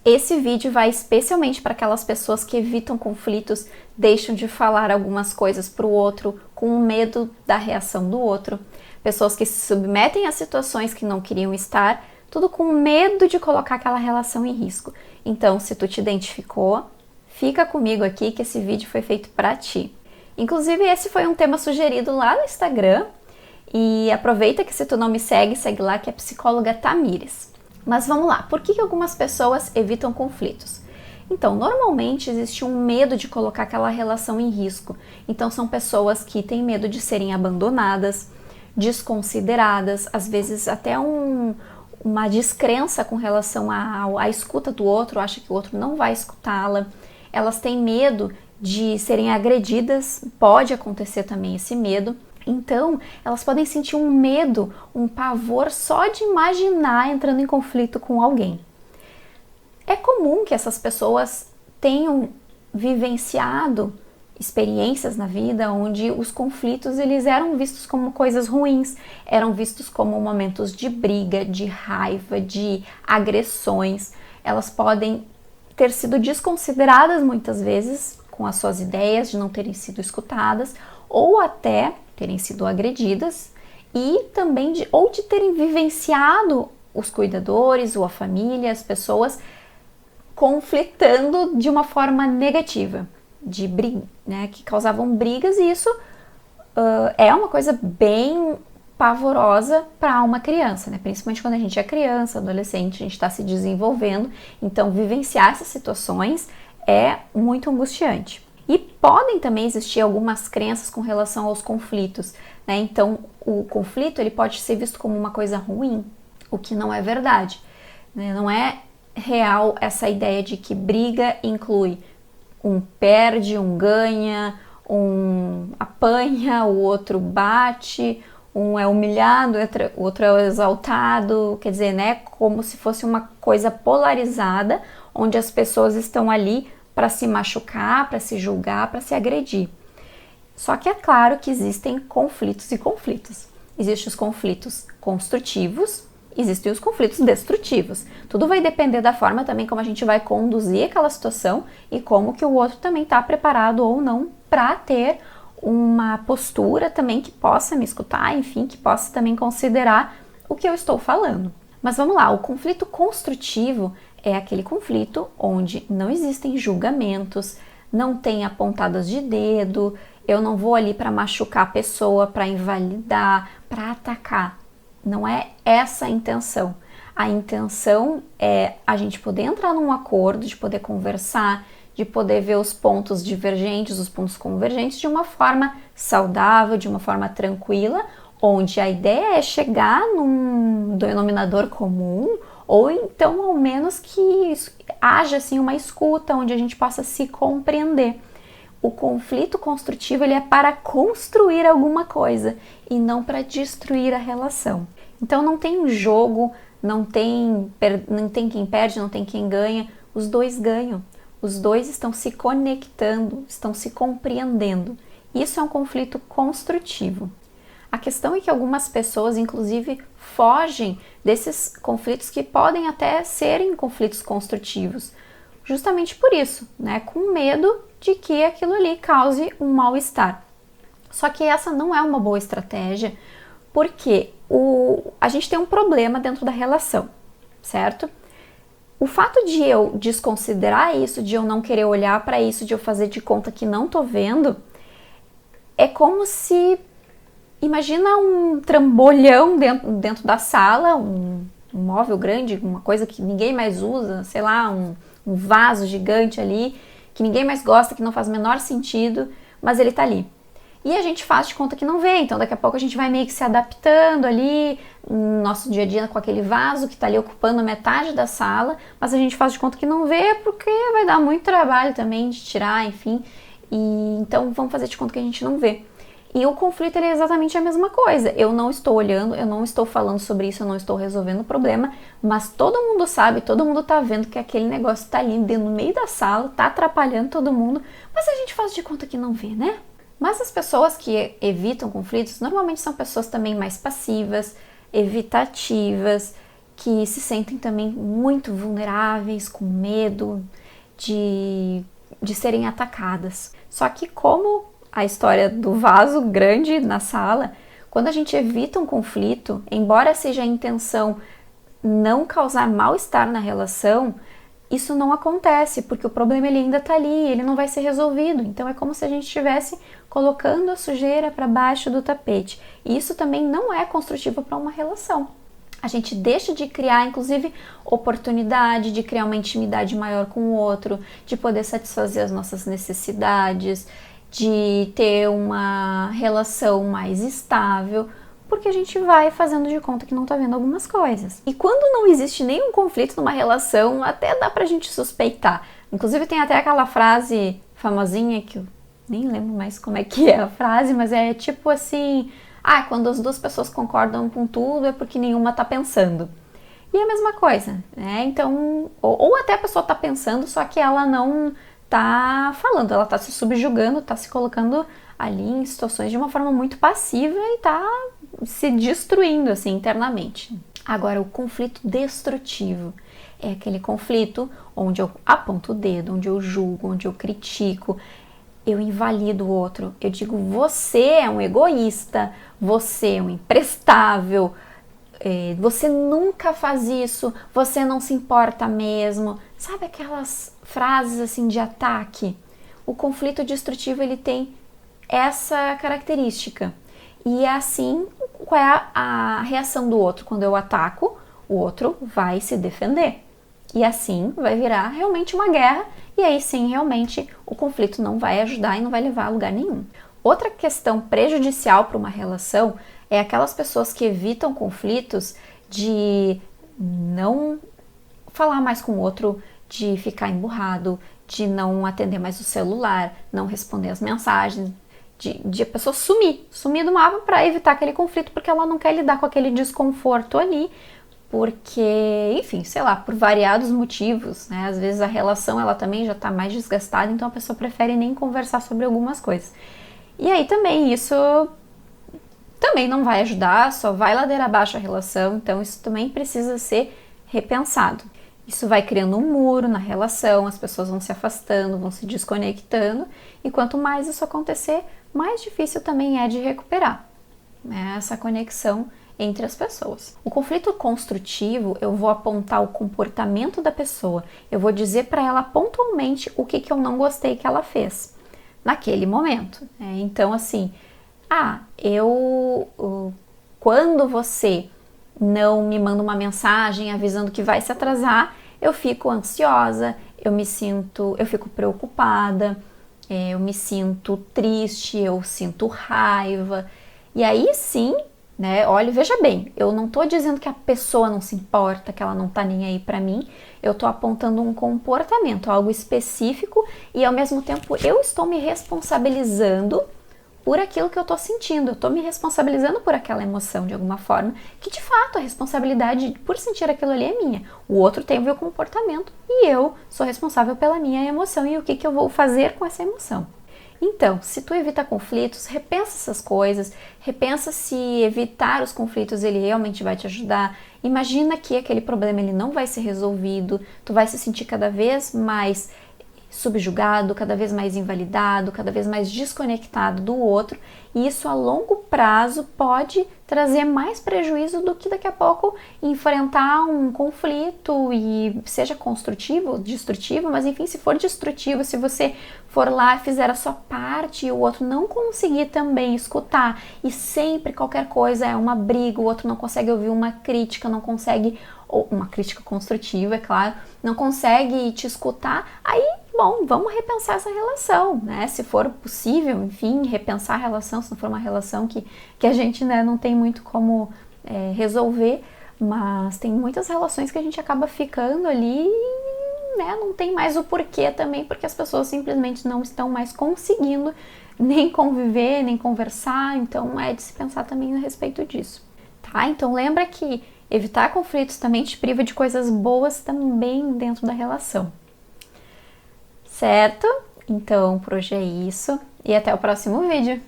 Esse vídeo vai especialmente para aquelas pessoas que evitam conflitos, deixam de falar algumas coisas para o outro com medo da reação do outro, pessoas que se submetem a situações que não queriam estar, tudo com medo de colocar aquela relação em risco. Então, se tu te identificou, fica comigo aqui que esse vídeo foi feito para ti. Inclusive, esse foi um tema sugerido lá no Instagram, e aproveita que se tu não me segue, segue lá, que é Psicóloga Tamires. Mas vamos lá, por que algumas pessoas evitam conflitos? Então, normalmente existe um medo de colocar aquela relação em risco. Então, são pessoas que têm medo de serem abandonadas, desconsideradas, às vezes até uma descrença com relação à escuta do outro, acha que o outro não vai escutá-la. Elas têm medo de serem agredidas, pode acontecer também esse medo. Então, elas podem sentir um medo, um pavor só de imaginar entrando em conflito com alguém. É comum que essas pessoas tenham vivenciado experiências na vida onde os conflitos eles eram vistos como coisas ruins, eram vistos como momentos de briga, de raiva, de agressões. Elas podem ter sido desconsideradas muitas vezes com as suas ideias, de não terem sido escutadas, ou até terem sido agredidas e também de terem vivenciado os cuidadores ou a família, as pessoas conflitando de uma forma negativa, de briga, né, que causavam brigas, e isso é uma coisa bem pavorosa para uma criança, né? Principalmente quando a gente é criança, adolescente, a gente está se desenvolvendo, então vivenciar essas situações é muito angustiante. E podem também existir algumas crenças com relação aos conflitos, né? Então, o conflito ele pode ser visto como uma coisa ruim, o que não é verdade, né? Não é real essa ideia de que briga inclui um perde, um ganha, um apanha, o outro bate, um é humilhado, o outro é exaltado, quer dizer, né? Como se fosse uma coisa polarizada, onde as pessoas estão ali para se machucar, para se julgar, para se agredir. Só que é claro que existem conflitos e conflitos. Existem os conflitos construtivos, existem os conflitos destrutivos. Tudo vai depender da forma também como a gente vai conduzir aquela situação e como que o outro também está preparado ou não para ter uma postura também que possa me escutar, enfim, que possa também considerar o que eu estou falando. Mas vamos lá, o conflito construtivo é aquele conflito onde não existem julgamentos, não tem apontadas de dedo, eu não vou ali para machucar a pessoa, para invalidar, para atacar. Não é essa a intenção. A intenção é a gente poder entrar num acordo, de poder conversar, de poder ver os pontos divergentes, os pontos convergentes de uma forma saudável, de uma forma tranquila, onde a ideia é chegar num denominador comum, ou então ao menos que haja assim uma escuta, onde a gente possa se compreender. O conflito construtivo ele é para construir alguma coisa e não para destruir a relação. Então não tem um jogo, não tem quem perde, não tem quem ganha, os dois ganham. Os dois estão se conectando, estão se compreendendo. Isso é um conflito construtivo. A questão é que algumas pessoas, inclusive, fogem desses conflitos que podem até serem conflitos construtivos, justamente por isso, né? Com medo de que aquilo ali cause um mal-estar. Só que essa não é uma boa estratégia, porque a gente tem um problema dentro da relação, certo? O fato de eu desconsiderar isso, de eu não querer olhar para isso, de eu fazer de conta que não tô vendo, é como se... Imagina um trambolhão dentro da sala, um móvel grande, uma coisa que ninguém mais usa, sei lá, um vaso gigante ali, que ninguém mais gosta, que não faz o menor sentido, mas ele tá ali. E a gente faz de conta que não vê, então daqui a pouco a gente vai meio que se adaptando ali no nosso dia a dia com aquele vaso que tá ali ocupando metade da sala, mas a gente faz de conta que não vê porque vai dar muito trabalho também de tirar, enfim, e então vamos fazer de conta que a gente não vê. E o conflito ele é exatamente a mesma coisa. Eu não estou olhando, eu não estou falando sobre isso, eu não estou resolvendo o problema, mas todo mundo sabe, todo mundo tá vendo que aquele negócio tá ali no meio da sala, tá atrapalhando todo mundo, mas a gente faz de conta que não vê, né? Mas as pessoas que evitam conflitos normalmente são pessoas também mais passivas, evitativas, que se sentem também muito vulneráveis, com medo de serem atacadas. Só que como a história do vaso grande na sala, quando a gente evita um conflito, embora seja a intenção não causar mal-estar na relação, isso não acontece, porque o problema ele ainda está ali, ele não vai ser resolvido. Então é como se a gente estivesse colocando a sujeira para baixo do tapete. E isso também não é construtivo para uma relação. A gente deixa de criar, inclusive, oportunidade de criar uma intimidade maior com o outro, de poder satisfazer as nossas necessidades, de ter uma relação mais estável, porque a gente vai fazendo de conta que não tá vendo algumas coisas. E quando não existe nenhum conflito numa relação, até dá pra gente suspeitar. Inclusive tem até aquela frase famosinha que eu nem lembro mais como é que é a frase, mas é tipo assim: quando as duas pessoas concordam com tudo é porque nenhuma tá pensando. E é a mesma coisa, né? Então, ou até a pessoa tá pensando, só que ela não tá falando, ela tá se subjugando, tá se colocando ali em situações de uma forma muito passiva e tá se destruindo assim internamente. Agora, o conflito destrutivo é aquele conflito onde eu aponto o dedo, onde eu julgo, onde eu critico, eu invalido o outro, eu digo: você é um egoísta, você é um imprestável, você nunca faz isso, você não se importa mesmo. Sabe aquelas frases assim de ataque? O conflito destrutivo ele tem essa característica. E é assim, qual é a reação do outro? Quando eu ataco, o outro vai se defender. E assim vai virar realmente uma guerra, e aí sim, realmente, o conflito não vai ajudar e não vai levar a lugar nenhum. Outra questão prejudicial para uma relação é aquelas pessoas que evitam conflitos de não falar mais com o outro, de ficar emburrado, de não atender mais o celular, não responder as mensagens, de a pessoa sumir do mapa para evitar aquele conflito, porque ela não quer lidar com aquele desconforto ali, porque, enfim, sei lá, por variados motivos, né? Às vezes a relação ela também já está mais desgastada, então a pessoa prefere nem conversar sobre algumas coisas. E aí também isso também não vai ajudar, só vai ladeira abaixo a relação, então isso também precisa ser repensado. Isso vai criando um muro na relação, as pessoas vão se afastando, vão se desconectando, e quanto mais isso acontecer, mais difícil também é de recuperar, né, essa conexão entre as pessoas. O conflito construtivo, eu vou apontar o comportamento da pessoa, eu vou dizer para ela pontualmente o que eu não gostei que ela fez naquele momento, né? Então assim, quando você não me manda uma mensagem avisando que vai se atrasar, eu fico ansiosa, eu fico preocupada, eu me sinto triste, eu sinto raiva. E aí sim, né, olha, veja bem, eu não tô dizendo que a pessoa não se importa, que ela não tá nem aí pra mim, eu tô apontando um comportamento, algo específico, e ao mesmo tempo eu estou me responsabilizando por aquilo que eu tô sentindo, eu tô me responsabilizando por aquela emoção de alguma forma, que de fato a responsabilidade por sentir aquilo ali é minha. O outro tem o meu comportamento e eu sou responsável pela minha emoção e o que eu vou fazer com essa emoção. Então, se tu evita conflitos, repensa essas coisas, repensa se evitar os conflitos ele realmente vai te ajudar. Imagina que aquele problema ele não vai ser resolvido, tu vai se sentir cada vez mais subjugado, cada vez mais invalidado, cada vez mais desconectado do outro, e isso a longo prazo pode trazer mais prejuízo do que daqui a pouco enfrentar um conflito, e seja construtivo, destrutivo, mas enfim, se for destrutivo, se você for lá e fizer a sua parte e o outro não conseguir também escutar, e sempre qualquer coisa é uma briga, o outro não consegue ouvir uma crítica, não consegue, ou uma crítica construtiva, é claro, não consegue te escutar, aí, bom, vamos repensar essa relação, né? Se for possível, enfim, repensar a relação, se não for uma relação que a gente, né, não tem muito como resolver, mas tem muitas relações que a gente acaba ficando ali, né, não tem mais o porquê também, porque as pessoas simplesmente não estão mais conseguindo nem conviver, nem conversar, então é de se pensar também a respeito disso, tá? Então lembra que evitar conflitos também te priva de coisas boas também dentro da relação. Certo? Então por hoje é isso e até o próximo vídeo.